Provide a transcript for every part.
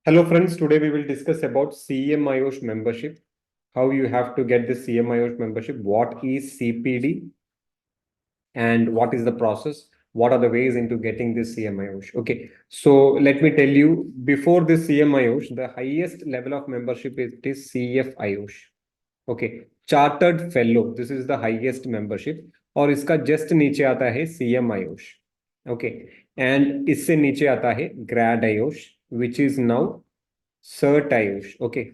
Hello friends, today we will discuss about CMIOS membership, how you have to get the CMIOS membership, what is CPD and what is the process, what are the ways into getting this CMIOS. Okay, so let me tell you, before this CMIOS, the highest level of membership is CFIOS. Okay, Chartered Fellow, this is the highest membership और इसका just नीचे आता है CMIOS. Okay, and इससे नीचे आता है Grad IOS, which is now Cert IOS. Okay,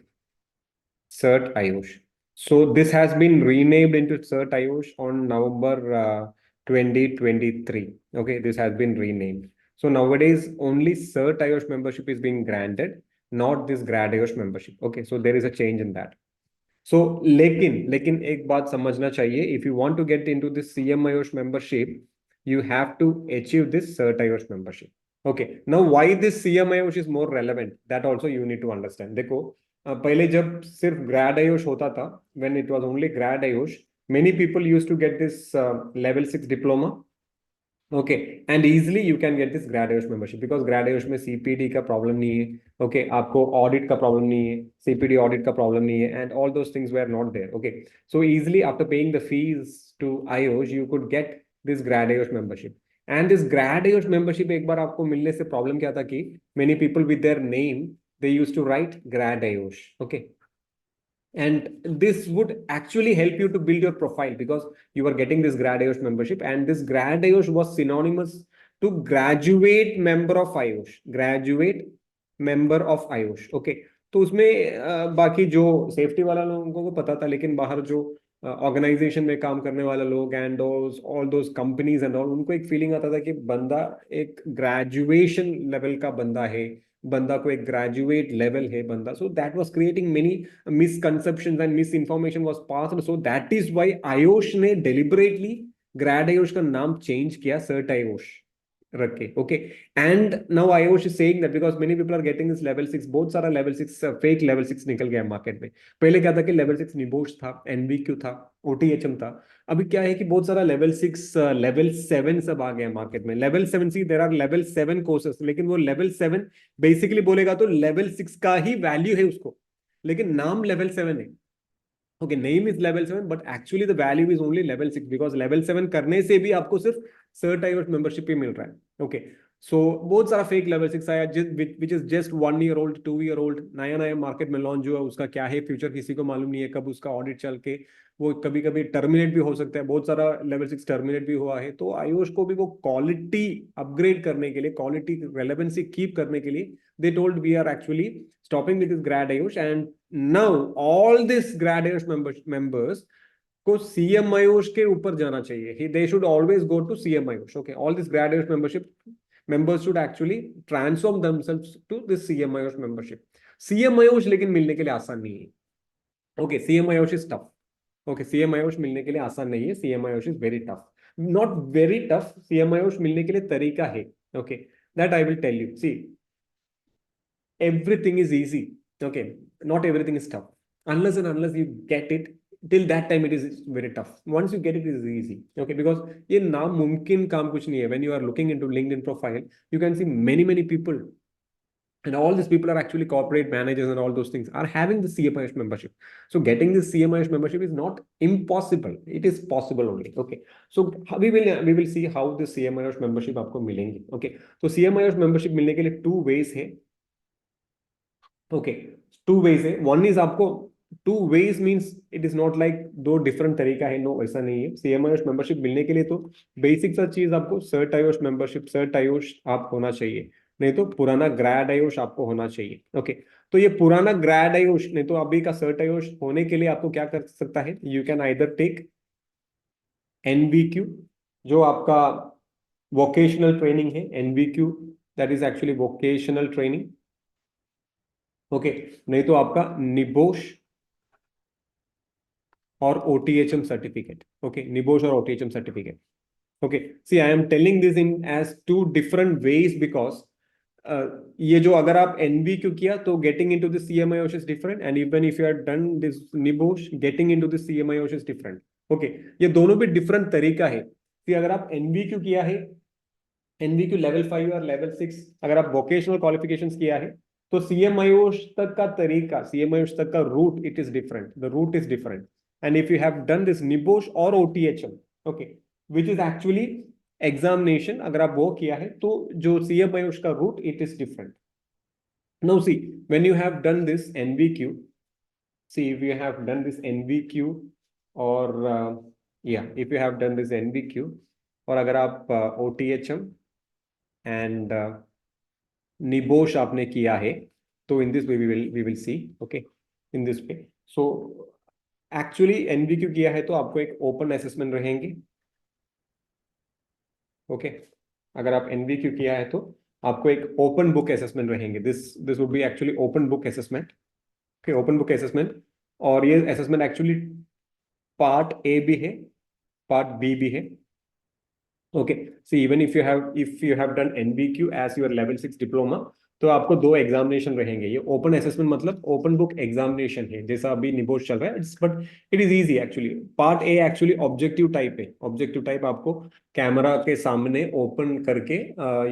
Cert IOS. So this has been renamed into Cert IOS on November 2023. Okay, this has been renamed. So nowadays only Cert IOS membership is being granted, not this Grad IOS membership. Okay, so there is a change in that. So लेकिन एक बात समझना चाहिए, if you want to get into this CMIOS membership, you have to achieve this Cert IOS membership. Okay, now why this CMIOS is more relevant, that also you need to understand. देखो पहले जब सिर्फ ग्रैड आयोश होता था, when it was only grad आयोश, many people used to get this level 6 diploma. Okay, and easily you can get this grad Ayush membership because grad Ayush में CPD का problem नहीं है. Okay, आपको audit का problem नहीं है, CPD audit का problem नहीं है, and all those things were not there. Okay, so easily after paying the fees to Ayush you could get this grad Ayush membership. And this grad Ayush membership एक बार आपको मिलने से problem क्या था कि many people with their name they used to write grad Ayush. Okay, and this would actually help you to build your profile because you are getting this grad IOS membership, and this grad IOS was synonymous to graduate member of IOS. Graduate member of IOS. Okay, तो उसमें बाकी जो safety वाला लोगों को पता था, लेकिन बाहर जो ऑर्गेनाइजेशन में काम करने वाला लोग and all those companies and all, उनको एक फीलिंग आता था कि बंदा एक ग्रेजुएशन लेवल का बंदा है, बंदा को एक ग्रेजुएट लेवल है बंदा. So that was creating many misconceptions and mis information was passed. So that is why IOSH ने डेलिबरेटली ग्रेड आयोश का नाम चेंज किया सर्ट आयोश रख के. Okay, and now IOSH is saying that because many people are getting this level 6, बहुत सारा level 6 fake level 6 निकल गया मार्केट में. पहले क्या था कि लेवल 6 निबोश था, एनवीक्यू था, ओटीएचएम था. अभी क्या है कि बहुत सारा लेवल 6 लेवल 7 सब आ गया मार्केट में. Level 7 see there are level 7 courses, लेकिन वो लेवल 7 बेसिकली बोलेगा तो लेवल 6 का ही वैल्यू है उसको, लेकिन नाम लेवल 7 है. Okay, name is level 7 but actually the value is only level 6 because level 7 करने से भी आपको सिर्फ सर्ट आईओएस मेंबरशिप ही मिल रहा है. ओके, सो बहुत सारा फेक लेवल 6 आया which is just 1 year old, 2 year old, नया नया मार्केट में लॉन्च हुआ. उसका क्या है फ्यूचर किसी को मालूम नहीं है, कब उसका ऑडिट चल के वो कभी कभी टर्मिनेट भी हो सकता है. बहुत सारा लेवल 6 टर्मिनेट भी हुआ है. तो आईओएस को भी वो क्वालिटी अपग्रेड करने के लिए, क्वालिटी रेलेवेंसी कीप करने के लिए, they told we are actually stopping with this grad IOS, and now all this grad IOS members को CMIOS के ऊपर जाना चाहिए. They should always go to CMIOS. Okay, all this grad IOS membership members should actually transform themselves to this CMIOS membership. CMIOS लेकिन मिलने के लिए आसान नहीं है. Okay, CMIOS is tough. Okay, CMIOS मिलने के लिए आसान नहीं है. CMIOS is very tough. Not very tough. CMIOS मिलने के लिए तरीका है. Okay, that I will tell you. See, everything is easy. Okay, not everything is tough. Unless you get it, till that time it is very tough. Once you get it, it is easy. Okay, because ये नामुमकिन काम कुछ नहीं है. When you are looking into LinkedIn profile, you can see many people, and all these people are actually corporate managers and all those things are having the CMIS membership. So getting this CMIS membership is not impossible. It is possible only. Okay, so we will see how this CMIS membership आपको मिलेंगे. Okay, so CMIS membership मिलने के लिए 2 ways है. Okay, 2 ways है. One is आपको 2 ways means it is not like 2 different तरीका है. नो, ऐसा नहीं है. सीएमआईओएस मेंबरशिप मिलने के लिए तो बेसिक सा चीज आपको cert IOS membership, cert IOS आप होना चाहिए, नहीं तो पुराना ग्रैड आईओएस आपको होना चाहिए. ओके, तो ये पुराना ग्रैड आईओएस नहीं तो अभी का सर्ट आईओएस होने के लिए आपको क्या कर सकता है, you can either take NVQ, जो आपका वोकेशनल ट्रेनिंग है. NVQ that is actually vocational training. Okay, नहीं तो आपका निबोश और ओटीएचएम सर्टिफिकेट. ओके, निबोश और OTHM certificate. Okay, see I am telling this in as 2 different ways because ये जो अगर आप एनवीक्यू किया तो getting into this CMIOSH is different, and even if you are done this NEBOSH getting into this CMIOSH is different. Okay, ये दोनों भी different तरीका है. कि अगर आप एनवीक्यू किया है, एनवीक्यू लेवल 5 और लेवल 6, अगर आप वोकेशनल क्वालिफिकेशंस किया है तो सीएम आयुष तक का तरीका, सीएम आयुष तक का route, it is different, the route is different. And if you have done this NEBOSH और OTHM, okay, which is actually examination, अगर आप वो किया है तो जो सीएम आयुष का route, it is different. Now see, when you have done this NVQ, see if you have done this NVQ or yeah, if you have done this NVQ, और अगर आप OTHM and निबोश आपने किया है, तो in this way we will see, okay, in this way. So actually NVQ किया है तो आपको एक ओपन असेसमेंट रहेंगे, ओके. अगर आप NVQ किया है तो आपको एक ओपन बुक असेसमेंट रहेंगे. This would be actually open book assessment, okay, open book assessment. और ये असेसमेंट एक्चुअली पार्ट ए भी है, पार्ट बी भी है, okay. So even if you have done NVQ as your level 6 diploma, तो आपको दो एग्जामिनेशन रहेंगे. ये ओपन असेसमेंट मतलब ओपन बुक एग्जामिनेशन है, जैसा अभी निबोश चल रहा है, but it is easy actually. Part A actually objective type है. ऑब्जेक्टिव टाइप आपको कैमरा के सामने ओपन करके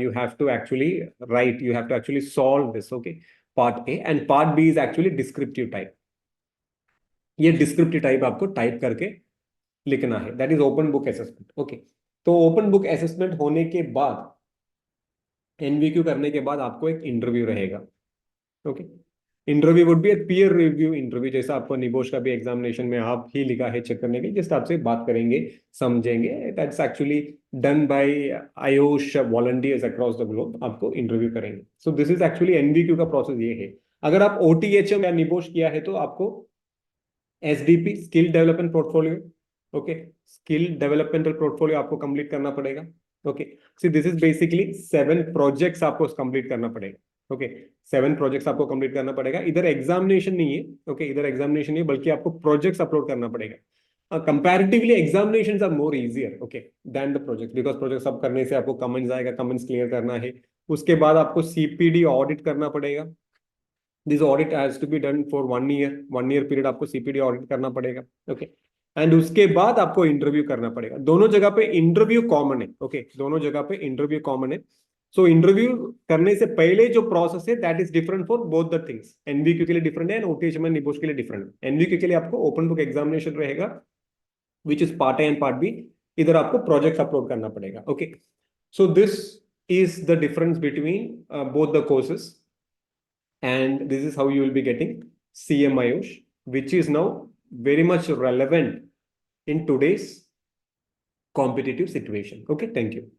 you have to actually write, you have to actually solve this, okay, part A. And part B is actually descriptive type. ये descriptive type आपको type करके लिखना है, that is open book assessment, okay. तो open book assessment होने के बाद, NVQ करने के बाद आपको एक इंटरव्यू रहेगा, okay. Interview would be A peer review interview, जैसा आपको निबोश का भी एग्जामिनेशन में आप ही लिखा है चेक करने के लिए, जस्ट आपसे बात करेंगे, समझेंगे. That's actually done by Ayush volunteers across the globe, आपको इंटरव्यू करेंगे. सो दिस इज एक्चुअली NVQ का प्रोसेस ये है. अगर आप OTHM या निबोश किया है तो आपको SDP, skill development portfolio, okay, skill developmental portfolio आपको कंप्लीट करना पड़ेगा, okay. See this is basically 7 projects आपको कंप्लीट करना पड़ेगा, ओके. 7 प्रोजेक्ट्स आपको कंप्लीट करना पड़ेगा. इधर एग्जामिनेशन नहीं है, ओके, इधर एग्जामिनेशन नहीं, बल्कि आपको प्रोजेक्ट्स अपलोड करना पड़ेगा. Comparatively examinations are more easier, okay, then the project, because project सब करने से आपको कमेंट्स आएगा, कमेंट्स क्लियर करना है. उसके बाद आपको CPD ऑडिट करना पड़ेगा. This audit has to be done for 1 year period आपको CPD ऑडिट करना पड़ेगा, ओके. एंड उसके बाद आपको इंटरव्यू करना पड़ेगा. दोनों जगह पे इंटरव्यू कॉमन है, ओके, दोनों जगह पे इंटरव्यू कॉमन है. सो इंटरव्यू करने से पहले जो प्रोसेस है, that is different for both the things. NVQ के लिए डिफरेंट है एंड OTHM एंड निबोश के लिए डिफरेंट है. NVQ के लिए आपको ओपन बुक एग्जामिनेशन रहेगा, which is part A and part B. इधर आपको प्रोजेक्ट अपलोड करना पड़ेगा, okay. So this is the difference between both the courses. And this is how you will be getting CM Ayush, which is now very much relevant in today's competitive situation. Okay, thank you.